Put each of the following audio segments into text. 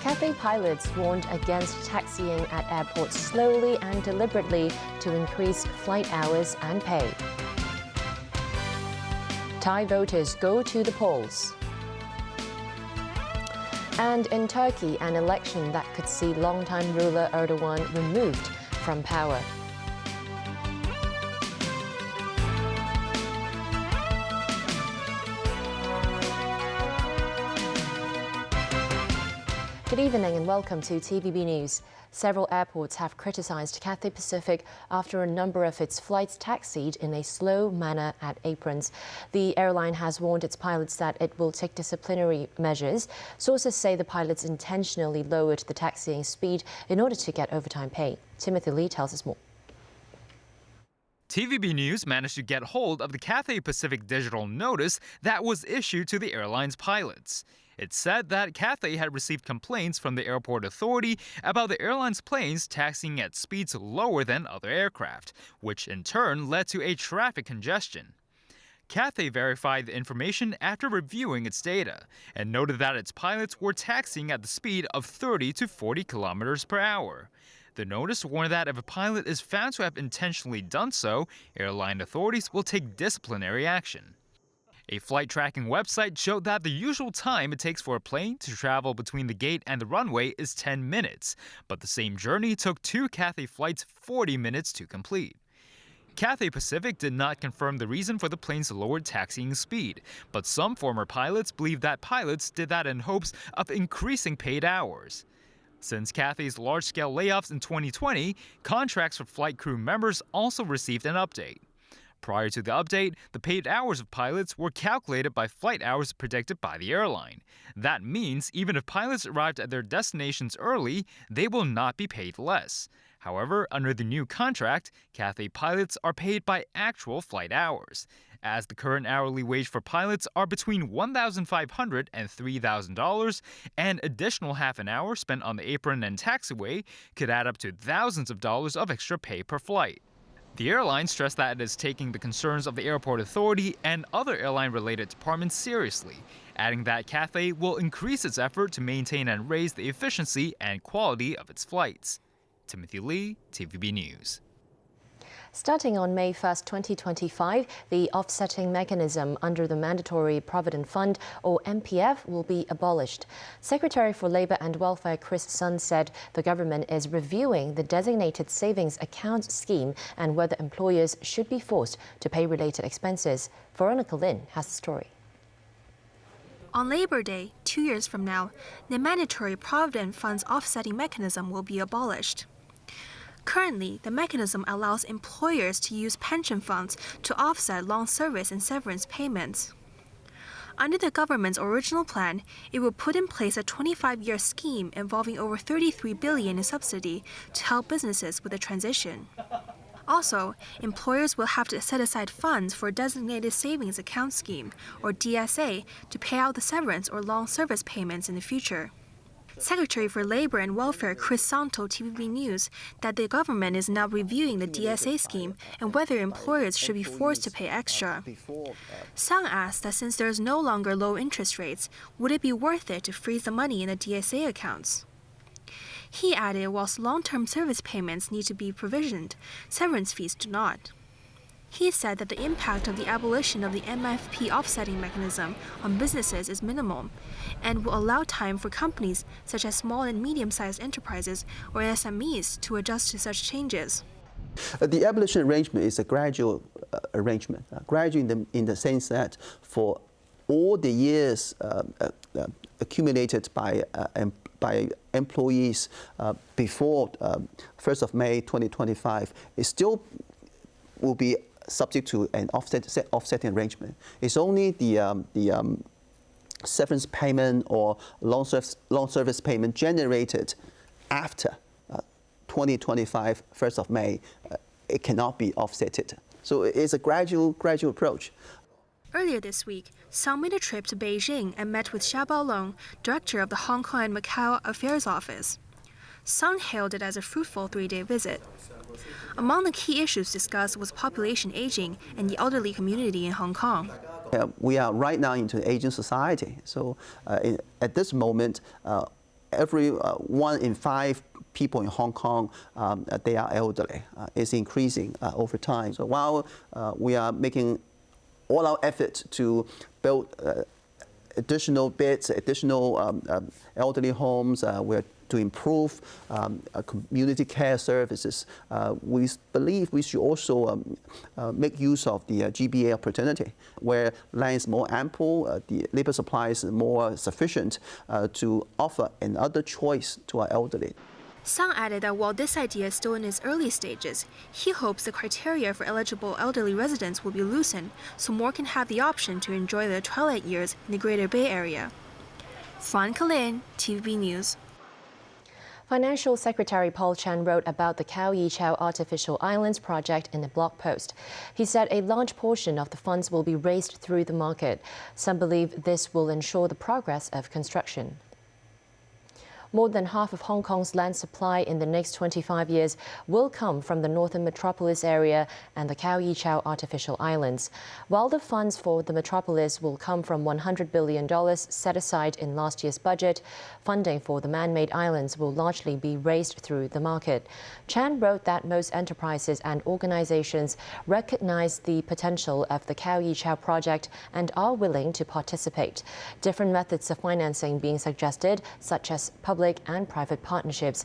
Cathay pilots warned against taxiing at airports slowly and deliberately to increase flight hours and pay. Thai voters go to the polls. And in Turkey, an election that could see longtime ruler Erdogan removed from power. Good evening and welcome to TVB News. Several airports have criticized Cathay Pacific after a number of its flights taxied in a slow manner at aprons. The airline has warned its pilots that it will take disciplinary measures. Sources say the pilots intentionally lowered the taxiing speed in order to get overtime pay. Timothy Lee tells us more. TVB News managed to get hold of the Cathay Pacific digital notice that was issued to the airline's pilots. It said that Cathay had received complaints from the airport authority about the airline's planes taxiing at speeds lower than other aircraft, which in turn led to a traffic congestion. Cathay verified the information after reviewing its data and noted that its pilots were taxiing at the speed of 30 to 40 kilometers per hour. The notice warned that if a pilot is found to have intentionally done so, airline authorities will take disciplinary action. A flight tracking website showed that the usual time it takes for a plane to travel between the gate and the runway is 10 minutes, but the same journey took 2 Cathay flights 40 minutes to complete. Cathay Pacific did not confirm the reason for the plane's lowered taxiing speed, but some former pilots believe that pilots did that in hopes of increasing paid hours. Since Cathay's large-scale layoffs in 2020, contracts for flight crew members also received an update. Prior to the update, the paid hours of pilots were calculated by flight hours predicted by the airline. That means even if pilots arrived at their destinations early, they will not be paid less. However, under the new contract, Cathay pilots are paid by actual flight hours, as the current hourly wage for pilots are between $1,500 and $3,000, and additional half an hour spent on the apron and taxiway could add up to thousands of dollars of extra pay per flight. The airline stressed that it is taking the concerns of the airport authority and other airline-related departments seriously, adding that Cathay will increase its effort to maintain and raise the efficiency and quality of its flights. Timothy Lee, TVB News. Starting on May 1, 2025, the offsetting mechanism under the Mandatory Provident Fund, or MPF, will be abolished. Secretary for Labour and Welfare Chris Sun said the government is reviewing the designated savings account scheme and whether employers should be forced to pay related expenses. Veronica Lin has the story. On Labor Day, 2 years from now, the Mandatory Provident Fund's offsetting mechanism will be abolished. Currently, the mechanism allows employers to use pension funds to offset long service and severance payments. Under the government's original plan, it will put in place a 25-year scheme involving over $33 billion in subsidy to help businesses with the transition. Also, employers will have to set aside funds for a designated savings account scheme, or DSA, to pay out the severance or long service payments in the future. Secretary for Labour and Welfare Chris Sun told TVB News that the government is now reviewing the DSA scheme and whether employers should be forced to pay extra. Sun asked that since there is no longer low interest rates, would it be worth it to freeze the money in the DSA accounts? He added whilst long-term service payments need to be provisioned, severance fees do not. He said that the impact of the abolition of the MFP offsetting mechanism on businesses is minimal and will allow time for companies such as small and medium-sized enterprises or SMEs to adjust to such changes. The abolition arrangement is a gradual arrangement, gradual in the sense that for all the years accumulated by employees before 1st of May 2025, it still will be subject to an offsetting arrangement. It's only the severance payment or long service payment generated after 2025, 1st of May, it cannot be offsetted. So it's a gradual approach. Earlier this week, Sun made a trip to Beijing and met with Xia Baolong, director of the Hong Kong and Macau Affairs Office. Sun hailed it as a fruitful 3-day visit. Among the key issues discussed was population aging and the elderly community in Hong Kong. We are right now into an aging society. So at this moment, every 1 in 5 people in Hong Kong, they are elderly. It's increasing over time. So while we are making all our efforts to build additional beds, additional elderly homes, we're to improve community care services, we believe we should also make use of the GBA opportunity, where land is more ample, the labor supply is more sufficient to offer another choice to our elderly. Sang added that while this idea is still in its early stages, he hopes the criteria for eligible elderly residents will be loosened so more can have the option to enjoy their twilight years in the Greater Bay Area. Fan Kalin, TVB News. Financial Secretary Paul Chan wrote about the Chao Artificial Islands project in a blog post. He said a large portion of the funds will be raised through the market. Some believe this will ensure the progress of construction. More than half of Hong Kong's land supply in the next 25 years will come from the northern metropolis area and the Chao Artificial Islands. While the funds for the metropolis will come from $100 billion set aside in last year's budget, funding for the man-made islands will largely be raised through the market. Chan wrote that most enterprises and organizations recognize the potential of the Chao project and are willing to participate. Different methods of financing being suggested, such as public and private partnerships,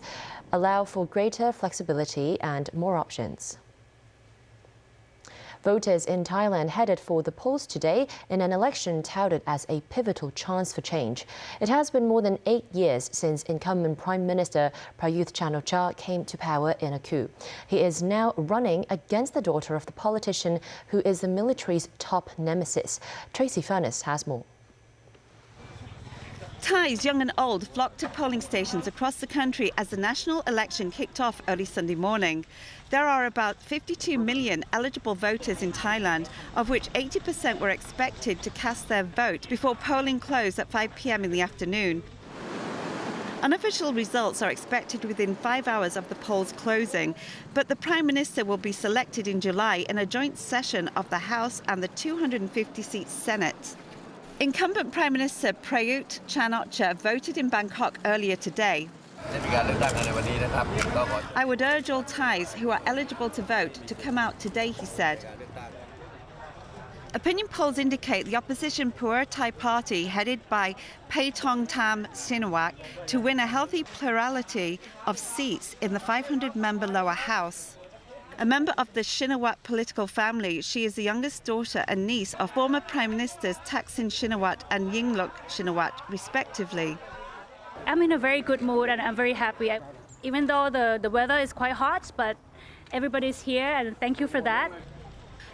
allow for greater flexibility and more options. Voters in Thailand headed for the polls today in an election touted as a pivotal chance for change. It has been more than 8 years since incumbent Prime Minister Prayut Chan-o-cha came to power in a coup. He is now running against the daughter of the politician who is the military's top nemesis. Tracy Furness has more. Thais, young and old, flocked to polling stations across the country as the national election kicked off early Sunday morning. There are about 52 million eligible voters in Thailand, of which 80% were expected to cast their vote before polling closed at 5 p.m. in the afternoon. Unofficial results are expected within 5 hours of the polls closing, but the Prime Minister will be selected in July in a joint session of the House and the 250-seat Senate. Incumbent Prime Minister Prayut Chan-o-cha voted in Bangkok earlier today. I would urge all Thais who are eligible to vote to come out today, he said. Opinion polls indicate the opposition Pheu Thai party, headed by Paetong Tam Shinawat, to win a healthy plurality of seats in the 500-member lower house. A member of the Shinawat political family, she is the youngest daughter and niece of former Prime Ministers Thaksin Shinawat and Yingluck Shinawat, respectively. I'm in a very good mood and I'm very happy. Even though the weather is quite hot, but everybody's here and thank you for that.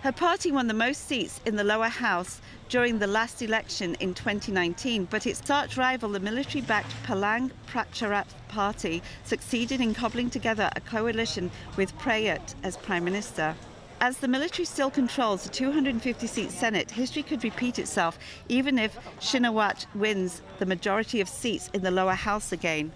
Her party won the most seats in the lower house during the last election in 2019, but its arch rival, the military-backed Palang Pracharat Party, succeeded in cobbling together a coalition with Prayut as Prime Minister. As the military still controls the 250-seat Senate, history could repeat itself even if Shinawat wins the majority of seats in the lower house again.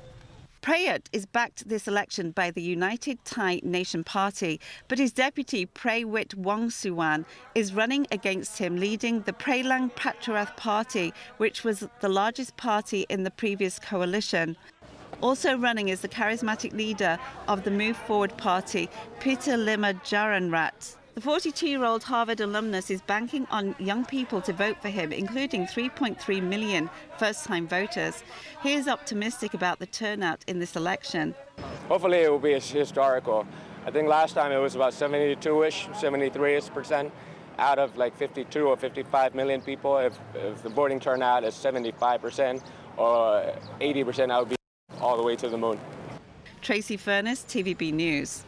Prayut is backed this election by the United Thai Nation Party, but his deputy Praywit Wongsuwan is running against him, leading the Palang Pracharat Party, which was the largest party in the previous coalition. Also running is the charismatic leader of the Move Forward Party, Peter Lima Jaranrat. The 42-year-old Harvard alumnus is banking on young people to vote for him, including 3.3 million first-time voters. He is optimistic about the turnout in this election. Hopefully it will be historical. I think last time it was about 72-ish, 73% out of like 52 or 55 million people. If the voting turnout is 75% or 80%, I would be all the way to the moon. Tracy Furness, TVB News.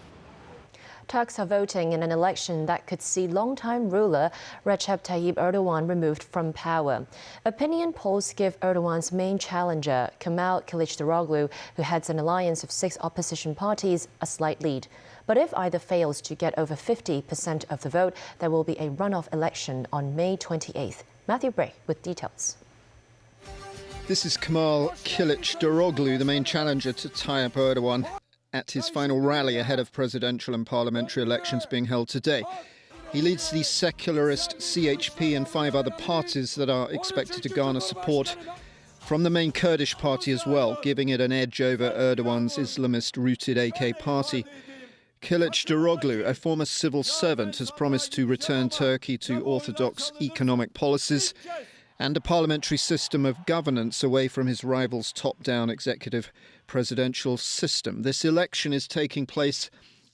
Turks are voting in an election that could see longtime ruler Recep Tayyip Erdogan removed from power. Opinion polls give Erdogan's main challenger, Kemal Kılıçdaroğlu, who heads an alliance of 6 opposition parties, a slight lead. But if either fails to get over 50% of the vote, there will be a runoff election on May 28th. Matthew Bray with details. This is Kemal Kılıçdaroğlu, the main challenger to Tayyip Erdogan, at his final rally ahead of presidential and parliamentary elections being held today. He leads the secularist CHP and 5 other parties that are expected to garner support from the main Kurdish party as well, giving it an edge over Erdogan's Islamist-rooted AK party. Kılıç Daroglu, a former civil servant, has promised to return Turkey to orthodox economic policies and a parliamentary system of governance away from his rival's top-down executive presidential system. This election is taking place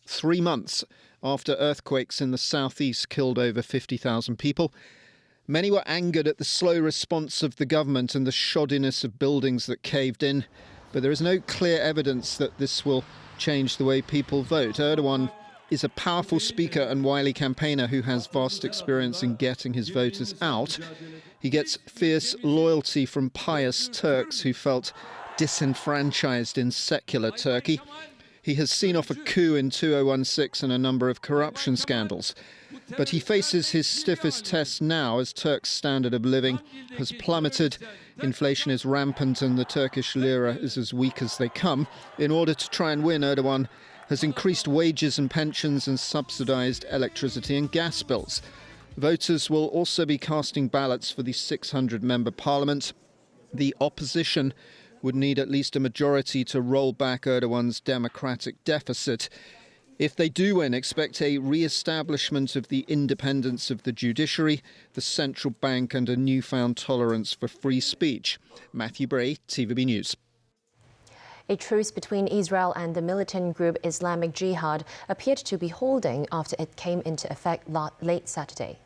3 months after earthquakes in the southeast killed over 50,000 people. Many were angered at the slow response of the government and the shoddiness of buildings that caved in, but there is no clear evidence that this will change the way people vote. Erdogan is a powerful speaker and wily campaigner who has vast experience in getting his voters out. He gets fierce loyalty from pious Turks who felt disenfranchised in secular Turkey. He has seen off a coup in 2016 and a number of corruption scandals. But he faces his stiffest test now as Turk's standard of living has plummeted, inflation is rampant and the Turkish lira is as weak as they come. In order to try and win, Erdogan has increased wages and pensions and subsidised electricity and gas bills. Voters will also be casting ballots for the 600-member parliament. The opposition would need at least a majority to roll back Erdogan's democratic deficit. If they do win, expect a re-establishment of the independence of the judiciary, the central bank and a newfound tolerance for free speech. Matthew Bray, TVB News. A truce between Israel and the militant group Islamic Jihad appeared to be holding after it came into effect late Saturday.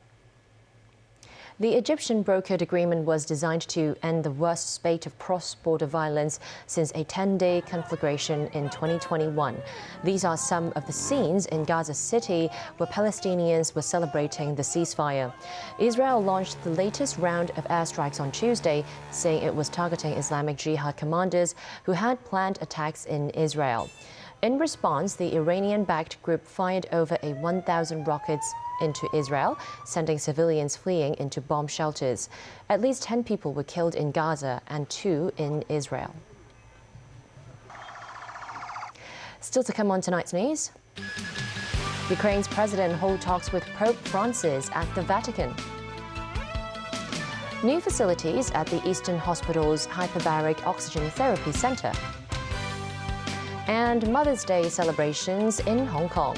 The Egyptian brokered agreement was designed to end the worst spate of cross-border violence since a 10-day conflagration in 2021. These are some of the scenes in Gaza City where Palestinians were celebrating the ceasefire. Israel launched the latest round of airstrikes on Tuesday, saying it was targeting Islamic Jihad commanders who had planned attacks in Israel. In response, the Iranian-backed group fired over 1,000 rockets into Israel, sending civilians fleeing into bomb shelters. At least 10 people were killed in Gaza and 2 in Israel. Still to come on tonight's news. Ukraine's president holds talks with Pope Francis at the Vatican. New facilities at the Eastern Hospital's Hyperbaric Oxygen Therapy Center. And Mother's Day celebrations in Hong Kong.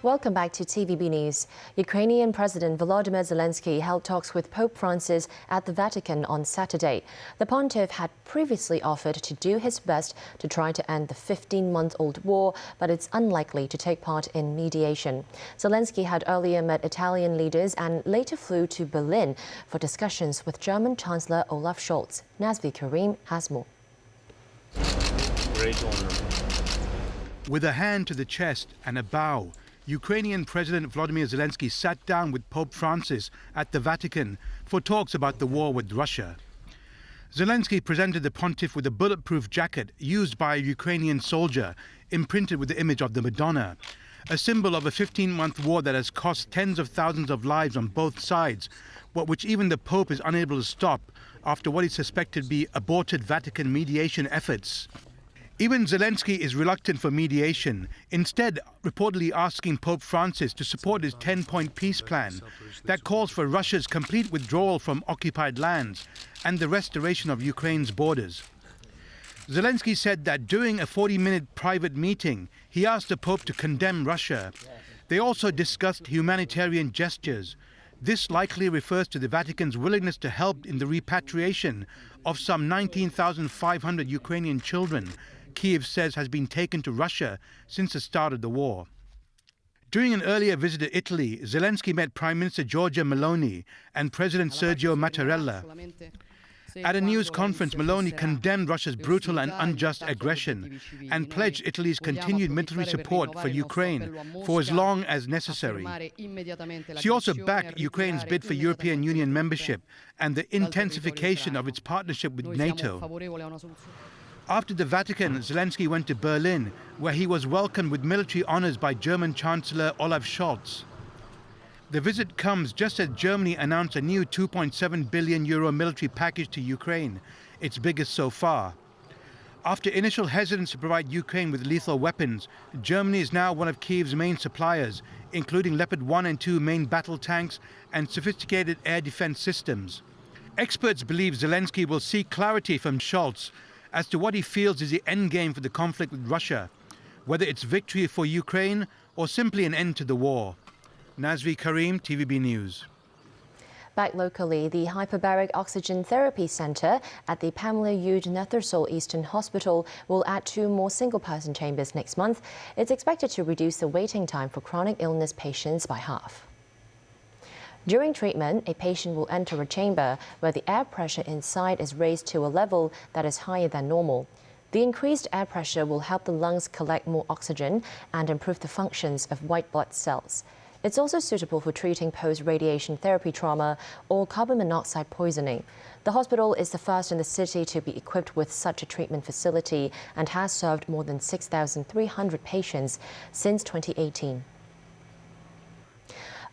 Welcome back to TVB News. Ukrainian President Volodymyr Zelensky held talks with Pope Francis at the Vatican on Saturday. The pontiff had previously offered to do his best to try to end the 15-month-old war, but it's unlikely to take part in mediation. Zelensky had earlier met Italian leaders and later flew to Berlin for discussions with German Chancellor Olaf Scholz. Nazvi Karim has more. Great honor. With a hand to the chest and a bow, Ukrainian President Volodymyr Zelensky sat down with Pope Francis at the Vatican for talks about the war with Russia. Zelensky presented the pontiff with a bulletproof jacket used by a Ukrainian soldier, imprinted with the image of the Madonna, a symbol of a 15-month war that has cost tens of thousands of lives on both sides, but which even the Pope is unable to stop after what is suspected to be aborted Vatican mediation efforts. Even Zelensky is reluctant for mediation, instead reportedly asking Pope Francis to support his 10-point peace plan that calls for Russia's complete withdrawal from occupied lands and the restoration of Ukraine's borders. Zelensky said that during a 40-minute private meeting, he asked the Pope to condemn Russia. They also discussed humanitarian gestures. This likely refers to the Vatican's willingness to help in the repatriation of some 19,500 Ukrainian children Kyiv says has been taken to Russia since the start of the war. During an earlier visit to Italy, Zelensky met Prime Minister Giorgia Meloni and President Sergio Mattarella. At a news conference, Meloni condemned Russia's brutal and unjust aggression and pledged Italy's continued military support for Ukraine for as long as necessary. She also backed Ukraine's bid for European Union membership and the intensification of its partnership with NATO. After the Vatican, Zelensky went to Berlin, where he was welcomed with military honors by German Chancellor Olaf Scholz. The visit comes just as Germany announced a new €2.7 billion military package to Ukraine, its biggest so far. After initial hesitance to provide Ukraine with lethal weapons, Germany is now one of Kyiv's main suppliers, including Leopard 1 and 2 main battle tanks and sophisticated air defense systems. Experts believe Zelensky will seek clarity from Scholz as to what he feels is the endgame for the conflict with Russia, whether it's victory for Ukraine or simply an end to the war. Nazvi Karim, TVB News. Back locally, the Hyperbaric Oxygen Therapy Centre at the Pamela Eude Nethersole Eastern Hospital will add 2 more single-person chambers next month. It's expected to reduce the waiting time for chronic illness patients by half. During treatment, a patient will enter a chamber where the air pressure inside is raised to a level that is higher than normal. The increased air pressure will help the lungs collect more oxygen and improve the functions of white blood cells. It's also suitable for treating post-radiation therapy trauma or carbon monoxide poisoning. The hospital is the first in the city to be equipped with such a treatment facility and has served more than 6,300 patients since 2018.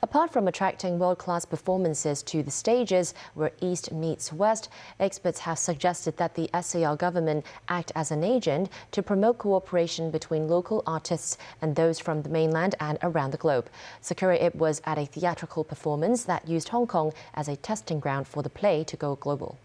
Apart from attracting world-class performances to the stages where East meets West, experts have suggested that the SAR government act as an agent to promote cooperation between local artists and those from the mainland and around the globe. Sakura Ip was at a theatrical performance that used Hong Kong as a testing ground for the play to go global.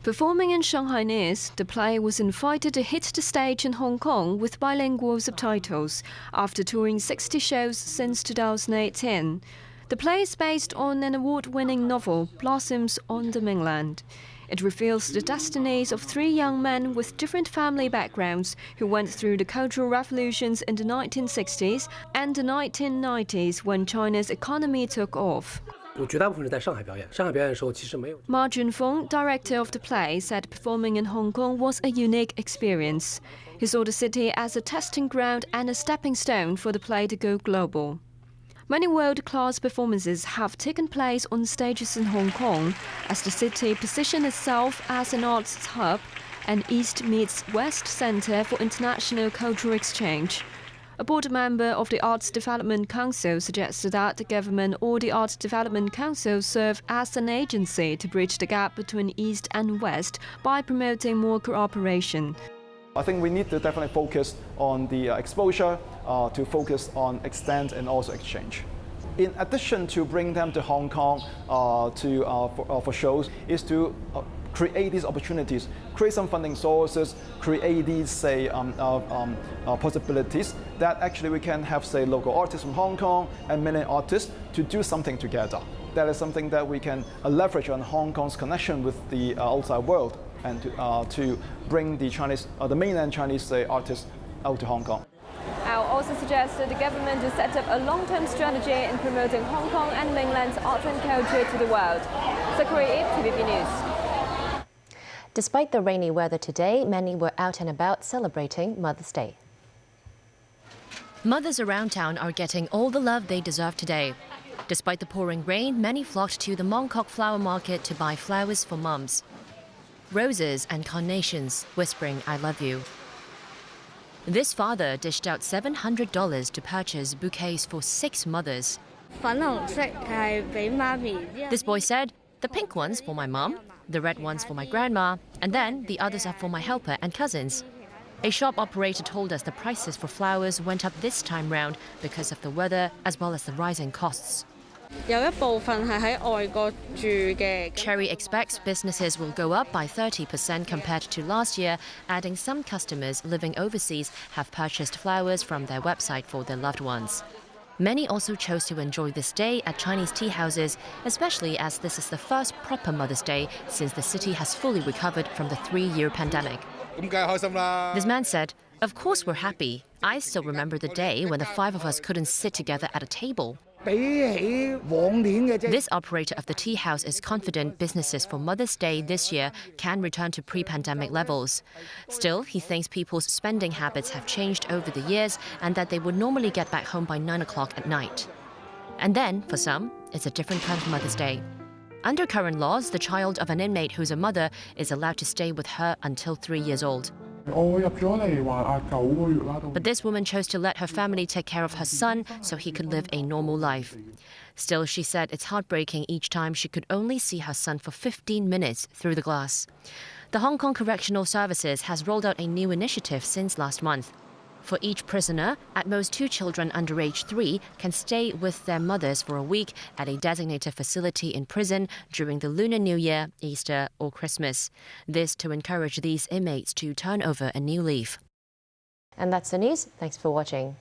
Performing in Shanghainese, the play was invited to hit the stage in Hong Kong with bilingual subtitles after touring 60 shows since 2018. The play is based on an award-winning novel, Blossoms on the Mainland. It reveals the destinies of 3 young men with different family backgrounds who went through the Cultural Revolutions in the 1960s and the 1990s when China's economy took off. Ma Junfeng, director of the play, said performing in Hong Kong was a unique experience. He saw the city as a testing ground and a stepping stone for the play to go global. Many world-class performances have taken place on stages in Hong Kong as the city positioned itself as an arts hub and East meets West centre for international cultural exchange. A board member of the Arts Development Council suggested that the government or the Arts Development Council serve as an agency to bridge the gap between East and West by promoting more cooperation. I think we need to definitely focus on the exposure, to focus on extent and also exchange. In addition to bring them to Hong Kong for shows, is to create these opportunities, create some funding sources, create these, say, possibilities that actually we can have, say, local artists from Hong Kong and mainland artists to do something together. That is something that we can leverage on Hong Kong's connection with the outside world and to bring the mainland Chinese artists out to Hong Kong. Chao also suggested the government to set up a long-term strategy in promoting Hong Kong and mainland's arts and culture to the world. Sakura Ip, TVB News. Despite the rainy weather today, many were out and about celebrating Mother's Day. Mothers around town are getting all the love they deserve today. Despite the pouring rain, many flocked to the Mong Kok flower market to buy flowers for mums. Roses and carnations, whispering, "I love you." This father dished out $700 to purchase bouquets for 6 mothers. This boy said, "The pink ones for my mum, the red ones for my grandma, and then the others are for my helper and cousins." A shop operator told us the prices for flowers went up this time round because of the weather as well as the rising costs. Cherry expects businesses will go up by 30% compared to last year, adding some customers living overseas have purchased flowers from their website for their loved ones. Many also chose to enjoy this day at Chinese tea houses, especially as this is the first proper Mother's Day since the city has fully recovered from the 3-year pandemic. This man said, "Of course we're happy. I still remember the day when the 5 of us couldn't sit together at a table." This operator of the tea house is confident businesses for Mother's Day this year can return to pre-pandemic levels. Still, he thinks people's spending habits have changed over the years and that they would normally get back home by 9 o'clock at night. And then, for some, it's a different kind of Mother's Day. Under current laws, the child of an inmate who's a mother is allowed to stay with her until 3 years old. But this woman chose to let her family take care of her son so he could live a normal life. Still, she said it's heartbreaking each time she could only see her son for 15 minutes through the glass. The Hong Kong Correctional Services has rolled out a new initiative since last month. For each prisoner, at most 2 children under age 3 can stay with their mothers for a week at a designated facility in prison during the Lunar New Year, Easter or Christmas. This to encourage these inmates to turn over a new leaf. And that's the news. Thanks for watching.